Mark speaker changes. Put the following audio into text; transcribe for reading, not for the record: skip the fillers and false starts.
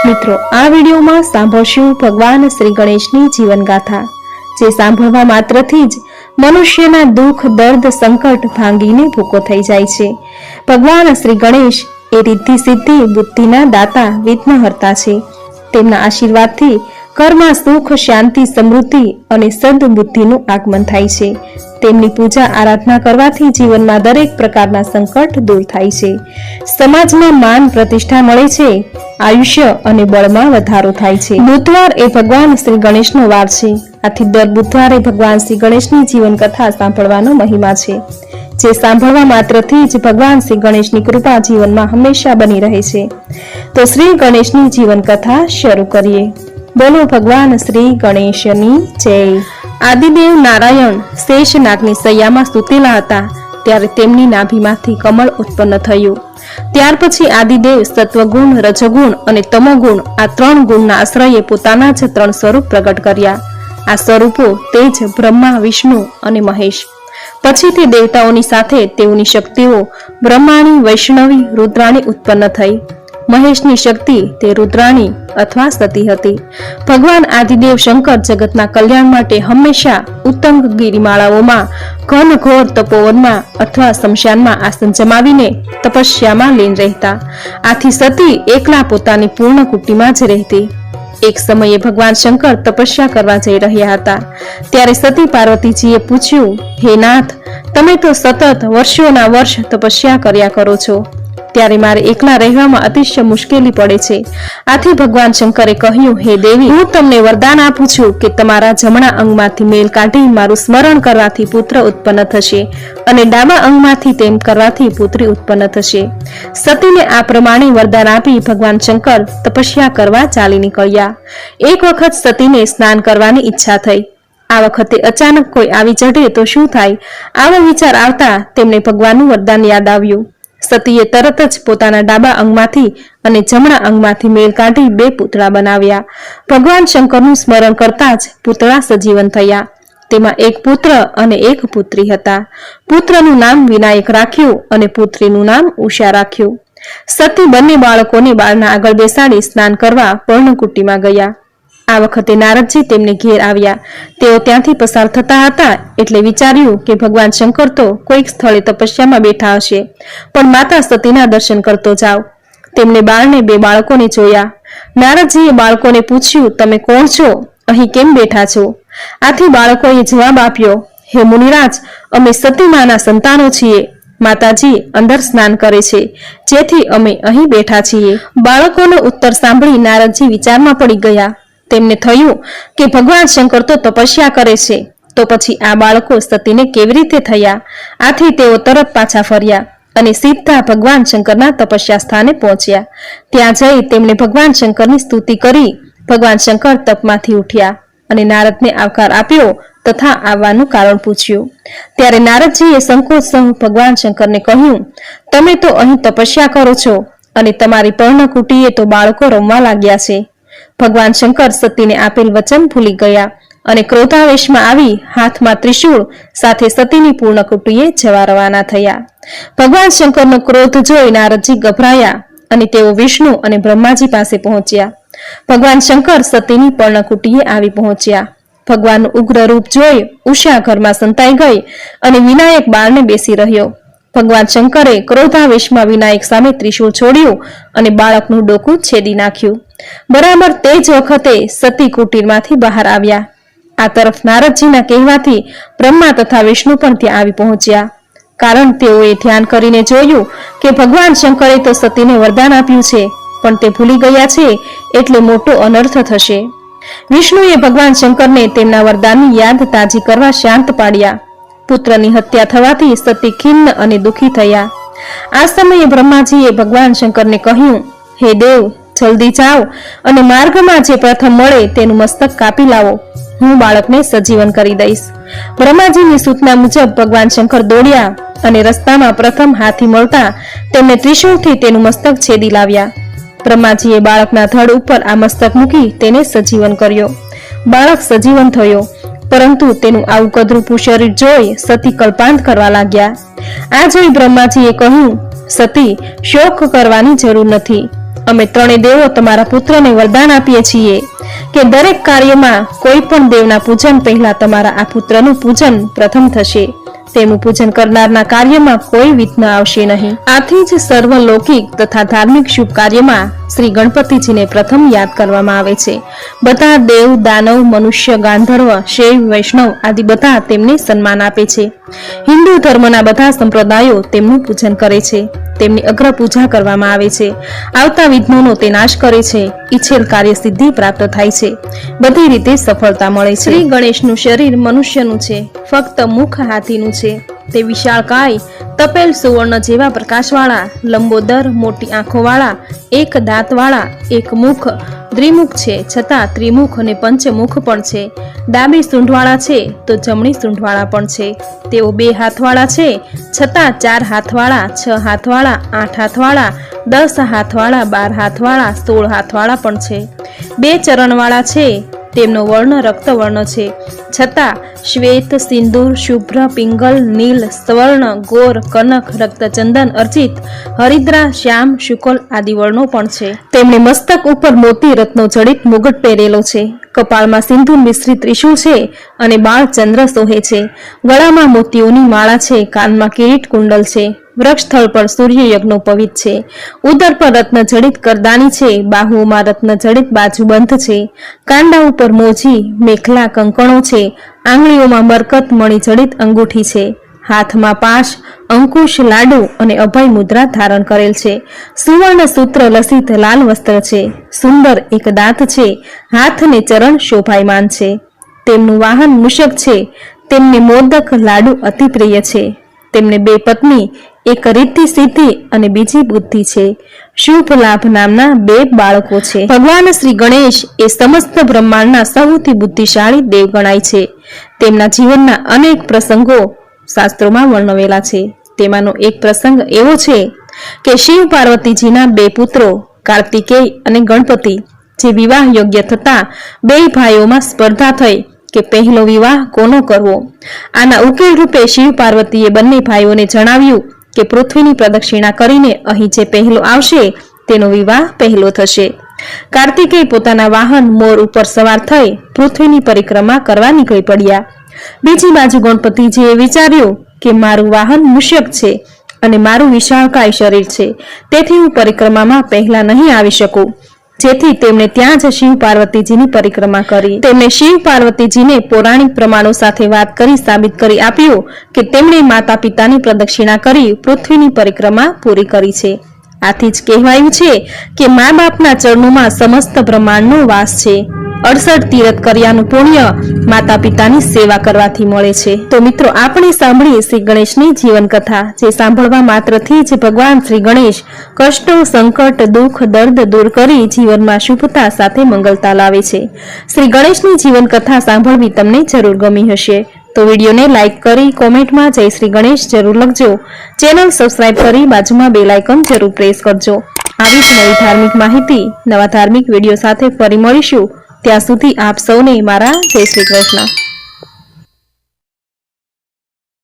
Speaker 1: મિત્રો, આ વિડીયોમાં સાંભળશું ભગવાન શ્રી ગણેશની જીવન ગાથા, જે સાંભળવા માત્રથી જ મનુષ્યના દુઃખ, દર્દ, સંકટ ભાંગીને ભૂકો થઈ જાય છે. ભગવાન શ્રી ગણેશ એ રિદ્ધિ સિદ્ધિ બુદ્ધિના દાતા, વિઘ્નહર્તા છે. તેમના આશીર્વાદથી ઘરમાં સુખ, શાંતિ, સમૃદ્ધિ અને સદબુદ્ધિનું આગમન થાય છે. તેમની પૂજા આરાધના કરવાથી જીવનમાં દરેક પ્રકારના સંકટ દૂર થાય છે. સમાજમાં માન પ્રતિષ્ઠા મળે છે. આયુષ્ય અને બળમાં વધારો થાય છે. બુધવાર એ ભગવાન શ્રી ગણેશનો વાર છે. આથી દર બુધવારે ભગવાન શ્રી ગણેશની જીવન કથા સાંભળવાનો મહિમા છે, જે સાંભળવા માત્રથી જ ભગવાન શ્રી ગણેશની કૃપા જીવનમાં હંમેશા બની રહે છે. તો શ્રી ગણેશની જીવન કથા શરૂ કરીએ. બોલો ભગવાન શ્રી ગણેશની જય. આદિદેવ નારાયણ શેષનાગની સૈયામાં સૂતેલા હતા ત્યારે તેમની નાભીમાંથી કમળ ઉત્પન્ન થયું. ત્યાર પછી આદિદેવ સત્વગુણ, રજગુણ અને તમોગુણ આ 3 ગુણના આશ્રયે પોતાના જ 3 સ્વરૂપ પ્રગટ કર્યા. આ સ્વરૂપો તેજ, બ્રહ્મા, વિષ્ણુ અને મહેશ. પછી તે દેવતાઓની સાથે તેઓની શક્તિઓ બ્રહ્માણી, વૈષ્ણવી, રુદ્રાણી ઉત્પન્ન થઈ. મહેશની શક્તિ તે રુદ્રાણી અથવા સતી હતી. ભગવાન આદિદેવ શંકર જગતના કલ્યાણ માટે હંમેશા ઉત્તંગ ગિરિમાળાઓમાં, ઘનઘોર તપોવનમાં અથવા શમશાનમાં આસન જમાવીને તપસ્યામાં લીન રહેતા. આથી સતી એકલા પોતાની પૂર્ણ કુટીમાં જ રહેતી. એક સમયે ભગવાન શંકર તપસ્યા કરવા જઈ રહ્યા હતા ત્યારે સતી પાર્વતીજીએ પૂછ્યું, હે નાથ, તમે તો સતત વર્ષોના વર્ષ તપસ્યા કર્યા કરો છો, ત્યારે મારે એકલા રહેવામાં અતિશય મુશ્કેલી પડે છે. આથી ભગવાન શંકરે કહ્યું, હે દેવી, હું તમને વરદાન આપું છું કે તમારા જમણા અંગમાંથી મેલ કાઢી મારું સ્મરણ કરવાથી પુત્ર ઉત્પન્ન થશે અને ડાબા અંગમાંથી તેમ કરવાથી પુત્રી ઉત્પન્ન થશે. સતીને આ પ્રમાણે વરદાન આપી ભગવાન શંકર તપસ્યા કરવા ચાલી નીકળ્યા. એક વખત સતીને સ્નાન કરવાની ઈચ્છા થઈ. આ વખતે અચાનક કોઈ આવી ચઢે તો શું થાય? આવો વિચાર આવતા તેમને ભગવાનનું વરદાન યાદ આવ્યું. સતીએ તરત જ પોતાના ડાબા અંગમાંથી અને જમણા અંગમાંથી મેળ કાઢી 2 પૂતળા બનાવ્યા. ભગવાન શંકરનું સ્મરણ કરતા જ પૂતળા સજીવન થયા. તેમાં એક પુત્ર અને એક પુત્રી હતા. પુત્રનું નામ વિનાયક રાખ્યું અને પુત્રીનું નામ ઉષા રાખ્યું. સતી બંને બાળકોને બાળના આગળ બેસાડી સ્નાન કરવા પર્ણકુટીમાં ગયા. આ વખતે નારદજી તેમને ઘેર આવ્યા. તેઓ ત્યાંથી પસાર થતા હતા એટલે વિચાર્યું કે ભગવાન શંકર તો કોઈક સ્થળે તપસ્યામાં બેઠા હશે, પણ માતા સતીના દર્શન કરતો જાવ. તેમને બાળને 2 બાળકોને જોયા. નારદજીએ બાળકોને પૂછ્યું, તમે કોણ છો? અહીં કેમ બેઠા છો? આથી બાળકોએ જવાબ આપ્યો, હે મુનિરાજ, અમે સતીમાના સંતાનો છીએ. માતાજી અંદર સ્નાન કરે છે, જેથી અમે અહીં બેઠા છીએ. બાળકોનો ઉત્તર સાંભળી નારદજી વિચારમાં પડી ગયા. તેમને થયું કે ભગવાન શંકર તો તપસ્યા કરે છે, તો પછી આ બાળકો સતીને કેવી રીતે થયા? આથી તેઓ તરત પાછા ફર્યા અને સીધા ભગવાન શંકરના તપસ્યા સ્થાને પહોંચ્યા. ત્યાં જઈ તેમણે ભગવાન શંકરની સ્તુતિ કરી. ભગવાન શંકર તપમાંથી ઉઠ્યા અને નારદને આવકાર આપ્યો તથા આવવાનું કારણ પૂછ્યું. ત્યારે નારદજીએ સંકોચ સહ ભગવાન શંકરને કહ્યું, તમે તો અહીં તપસ્યા કરો છો અને તમારી પર્ણકુટીએ તો બાળકો રમવા લાગ્યા છે. ભગવાન શંકર સતીને આપેલ વચન ભૂલી ગયા અને ક્રોધાવેશમાં આવી હાથમાં ત્રિશૂળ સાથે સતીની પૂર્ણકુટીએ જવા રવાના થયા. ભગવાન શંકરનો ક્રોધ જોઈ નારદજી ગભરાયા અને તેઓ વિષ્ણુ અને બ્રહ્માજી પાસે પહોંચ્યા. ભગવાન શંકર સતીની પર્ણકુટીએ આવી પહોંચ્યા. ભગવાનનું ઉગ્ર રૂપ જોઈ ઉષા ઘરમાં સંતાઈ ગઈ અને વિનાયક બાળને બેસી રહ્યો. ભગવાન શંકરે ક્રોધાવેશમાં વિનાયક સામે ત્રિશૂળ છોડ્યું અને બાળકનું ડોકું છેદી નાખ્યું. બરાબર તે જ વખતે સતી કુટીરમાંથી બહાર આવ્યા. આ તરફ નારદજીના કહેવાથી બ્રહ્મા તથા વિષ્ણુ પણ ત્યાં આવી પહોંચ્યા. કારણ તેઓએ ધ્યાન કરીને જોયું કે ભગવાન શંકરે તો સતીને વરદાન આપ્યું છે, પણ તે ભૂલી ગયા છે એટલે મોટો અનર્થ થશે. વિષ્ણુએ ભગવાન શંકરને તેમના વરદાનની યાદ તાજી કરવા શાંત પાડ્યા. પુત્રની હત્યા થવાથી સતી ખિન્ન અને દુઃખી થયા. આ સમયે બ્રહ્માજીએ ભગવાન શંકરને કહ્યું, હે દેવ, જલ્દી જાઓ અને માર્ગમાં જે પ્રથમ મળે તેનું મસ્તક કાપી લાવો. હું બાળકને સજીવન કરી દઈશ. બ્રહ્માજીની સૂચના મુજબ ભગવાન શંકર દોડ્યા અને રસ્તામાં પ્રથમ હાથી મળતા તેમને ત્રિશૂળથી તેનું મસ્તક છેદી લાવ્યા. બ્રહ્માજીએ બાળકના ધડ ઉપર આ મસ્તક મૂકી તેને સજીવન કર્યો. બાળક સજીવન થયો, પરંતુ તેનું આવું કદરૂપું શરીર જોઈ સતી કલ્પાંત કરવા લાગ્યા. આ જોઈ બ્રહ્માજીએ કહ્યું, સતી, શોક કરવાની જરૂર નથી. અમે ત્રણેય દેવો તમારા પુત્રને વરદાન આપીએ છીએ કે દરેક કાર્યમાં કોઈ પણ દેવના પૂજન પહેલા તમારા આ પુત્રનું પૂજન પ્રથમ થશે. તેમનું પૂજન કરનારના કાર્યમાં કોઈ વિઘ્ન આવશે નહીં. આથી જ સર્વલૌકિક તથા ધાર્મિક શુભ કાર્યમાં શ્રી ગણપતિજીને પ્રથમ યાદ કરવામાં આવે છે. બધા દેવ, દાનવ, મનુષ્ય, ગાંધર્વ, શૈવ, વૈષ્ણવ આદિ બધા તેમને સન્માન આપે છે. હિન્દુ ધર્મના બધા સંપ્રદાયો તેમનું પૂજન કરે છે. તેમની અગ્ર પૂજા કરવામાં આવે છે. આવતા વિઘ્નોનો તે નાશ કરે છે. ઈચ્છેલ કાર્ય સિદ્ધિ પ્રાપ્ત થાય છે. બધી રીતે સફળતા મળે છે. શ્રી ગણેશનું શરીર મનુષ્યનું છે, ફક્ત મુખ હાથીનું છે. તે વિશાળકાય, તપેલ સુવર્ણ જેવા પ્રકાશવાળા, લંબોદર, મોટી આંખોવાળા, એક દાંતવાળા, એક મુખ, દ્વિમુખ છે, છતાં ત્રિમુખ અને પંચમુખ પણ છે. ડાબી સૂંઢવાળા છે તો જમણી સૂંઢવાળા પણ છે. તેઓ 2 હાથવાળા છે, છતાં 4 હાથવાળા, 6 હાથવાળા, 8 હાથવાળા, 10 હાથવાળા, 12 હાથવાળા, 16 હાથવાળા પણ છે. 2 ચરણવાળા છે. તેમનો વર્ણ રક્તવર્ણ છે, છતાં શ્વેત, સિંદૂર, શુભ્ર, પિંગલ, નીલ, સ્વર્ણ, ગોર, કનક, રક્તચંદન, અર્ચિત, હરિદ્રા, શ્યામ, શુકલ આદિ વર્ણો પણ છે. તેમણે મસ્તક ઉપર મોતી રત્નો જડિત મુગટ પહેરેલો છે. કપાળમાં સિંદૂર મિશ્રિત ત્રિશૂળ છે અને બાળ ચંદ્ર શોહે છે. ગળામાં મોતીઓની માળા છે. કાનમાં કિરીટ કુંડલ છે. વૃક્ષસ્થળ પર સૂર્ય યજ્ઞ પવિત છે. ઉદર પર રત્ન જડિત કરદાની છે. બાહુઓમાં રત્ન જડિત બાજુબંધ છે. કાંડા ઉપર મોજી, મેખલા, કંકણો છે. આંગળીઓમાં મરકત મણી જડિત અંગૂઠી છે. હાથમાં પાશ, અંકુશ, લાડુ અને અભય મુદ્રા ધારણ કરેલ છે. સુવર્ણ સૂત્ર લસિત લાલ વસ્ત્ર છે. સુંદર એક દાંત છે. હાથ ને ચરણ શોભાયમાન છે. તેમનું વાહન મૂષક છે. તેમને મોદક, લાડુ અતિ પ્રિય છે. તેમને 2 પત્ની, એક રીતિ સિદ્ધિ અને બીજી બુદ્ધિ છે. શુભ લાભ નામના 2 બાળકો છે. ભગવાન શ્રી ગણેશ એ સમસ્ત બ્રહ્માંડના સૌથી બુદ્ધિશાળી દેવ ગણાય છે. તેમના જીવનના અનેક પ્રસંગો શાસ્ત્રોમાં વર્ણવેલા છે. તેમાંનો એક પ્રસંગ એવો છે કે શિવ પાર્વતીજીના 2 પુત્રો કાર્તિકેય અને ગણપતિ જે વિવાહ યોગ્ય થતા 2 ભાઈઓમાં સ્પર્ધા થઈ કે પહેલો વિવાહ કોનો કરવો. આના ઉકેલ રૂપે શિવ પાર્વતીએ બંને ભાઈઓને જણાવ્યું કે પૃથ્વીની પ્રદક્ષિણા કરીને અહીં જે પહેલો આવશે તેનો વિવાહ પહેલો થશે. કાર્તિકેય પોતાના વાહન મોર ઉપર સવાર થઈ પૃથ્વીની પરિક્રમા કરવા નીકળી પડ્યા. બીજી બાજુ ગણપતિજીએ વિચાર્યું કે મારું વાહન મૂષક છે અને મારું વિશાળકાય શરીર છે, તેથી હું પરિક્રમામાં પહેલા નહીં આવી શકું. જેથી તેમણે ત્યાં જ શિવ પાર્વતીજીની પરિક્રમા કરી. તેમણે શિવ પાર્વતીજીને પૌરાણિક પ્રમાણો સાથે વાત કરી સાબિત કરી આપ્યું કે તેમણે માતા પિતાની પ્રદક્ષિણા કરી પૃથ્વીની પરિક્રમા પૂરી કરી છે. આથી જ કહેવાયું છે કે મા બાપના ચરણોમાં સમસ્ત બ્રહ્માંડનો વાસ છે. 68 તીરથ કર્યાનું પુણ્ય માતા પિતાની સેવા કરવાથી મળે છે. તો મિત્રો, આપણે સાંભળી શ્રી ગણેશની જીવન કથા, જે સાંભળવા માત્રથી જ ભગવાન શ્રી ગણેશ કષ્ટો, સંકટ, દુઃખ, દર્દ દૂર કરી જીવનમાં શુભતા સાથે મંગલતા લાવે છે. શ્રી ગણેશની જીવન કથા સાંભળવી તમને જરૂર ગમી હશે. તો વિડીયોને લાઈક કરી કોમેન્ટમાં જય શ્રી ગણેશ જરૂર લખજો. ચેનલ સબસ્ક્રાઇબ કરી બાજુમાં બેલ આઇકન જરૂર પ્રેસ કરજો. આવી જ નવી ધાર્મિક માહિતી, નવા ધાર્મિક વિડીયો સાથે ફરી મળીશું. ત્યાં સુધી આપ સૌને મારા જય શ્રી કૃષ્ણ.